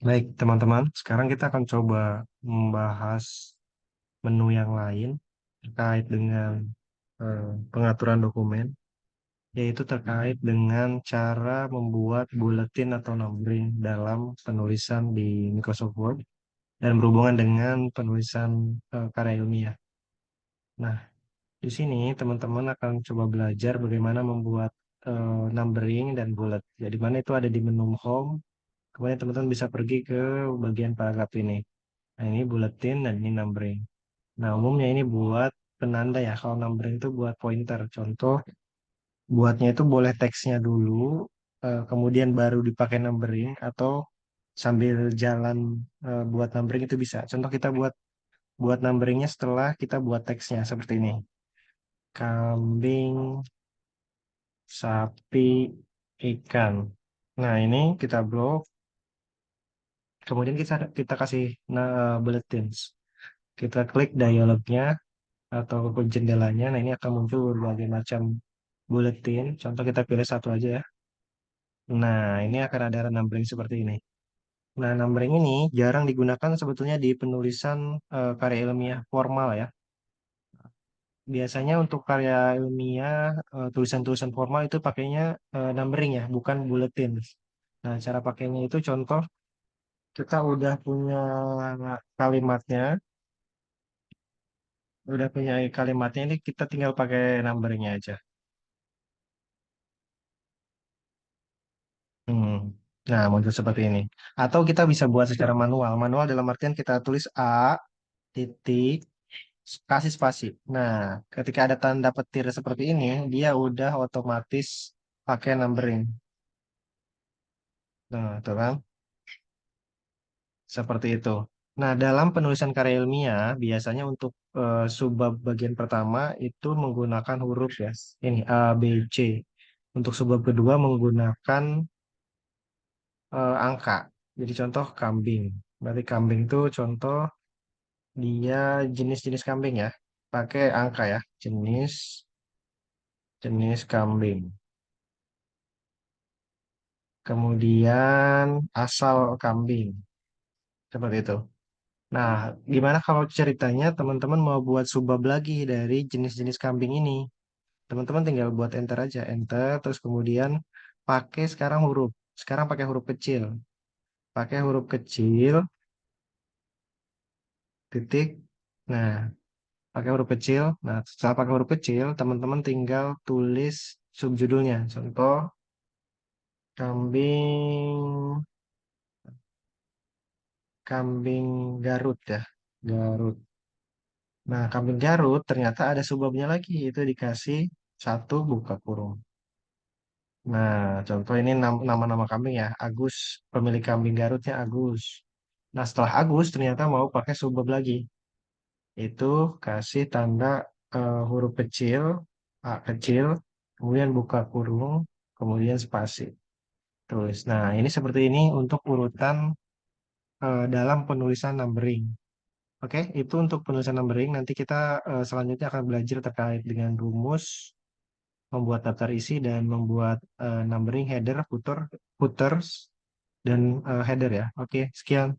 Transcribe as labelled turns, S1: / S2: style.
S1: Baik, teman-teman, sekarang kita akan coba membahas menu yang lain terkait dengan pengaturan dokumen, yaitu terkait dengan cara membuat buletin atau numbering dalam penulisan di Microsoft Word dan berhubungan dengan penulisan karya ilmiah. Nah, di sini teman-teman akan coba belajar bagaimana membuat numbering dan bullet. Jadi mana itu ada di menu home, kemudian teman-teman bisa pergi ke bagian paragraf ini. Nah, ini bulletin dan ini numbering. Nah, umumnya ini buat penanda ya. Kalau numbering itu buat pointer. Contoh, buatnya itu boleh teksnya dulu, kemudian baru dipakai numbering, atau sambil jalan buat numbering itu bisa. Contoh kita buat numberingnya setelah kita buat teksnya seperti ini. Kambing, sapi, ikan. Nah, ini kita blok. Kemudian kita kasih bulletins. Kita klik dialognya atau ke jendelanya. Nah, ini akan muncul berbagai macam buletin. Contoh kita pilih satu aja ya. Nah, ini akan ada numbering seperti ini. Nah, numbering ini jarang digunakan sebetulnya di penulisan karya ilmiah formal ya. Biasanya untuk karya ilmiah, tulisan-tulisan formal itu pakainya numbering ya, bukan buletin. Nah, cara pakainya itu contoh kita udah punya kalimatnya ini kita tinggal pakai numberingnya aja. Hmm. Nah, muncul seperti ini. Atau kita bisa buat secara manual. Manual dalam artian kita tulis A, titik, kasih spasi. Nah, ketika ada tanda petir seperti ini, dia udah otomatis pakai numbering. Nah, itu kan seperti itu. Nah, dalam penulisan karya ilmiah, biasanya untuk subbab bagian pertama itu menggunakan huruf ya. Ini A, B, C. Untuk subbab kedua menggunakan angka. Jadi contoh kambing. Berarti kambing itu contoh dia jenis-jenis kambing ya. Pakai angka ya. Jenis jenis kambing. Kemudian asal kambing. Seperti itu. Nah, gimana kalau ceritanya teman-teman mau buat subbab lagi dari jenis-jenis kambing ini? Teman-teman tinggal buat enter aja, enter, terus kemudian pakai sekarang huruf. Sekarang pakai huruf kecil. Pakai huruf kecil, titik. Nah, pakai huruf kecil. Nah, setelah pakai huruf kecil, teman-teman tinggal tulis subjudulnya. Contoh, kambing, kambing Garut ya. Garut. Nah, kambing Garut ternyata ada subbabnya lagi. Itu dikasih satu buka kurung. Nah, contoh ini nama-nama kambing ya. Agus, pemilik kambing Garutnya Agus. Nah, setelah Agus ternyata mau pakai subbab lagi. Itu kasih tanda huruf kecil, A kecil, kemudian buka kurung, kemudian spasi. Tulis. Nah, ini seperti ini untuk urutan dalam penulisan numbering. Oke, itu untuk penulisan numbering. Nanti kita selanjutnya akan belajar terkait dengan rumus, membuat daftar isi, dan membuat numbering header, footers, dan header ya. Oke, sekian.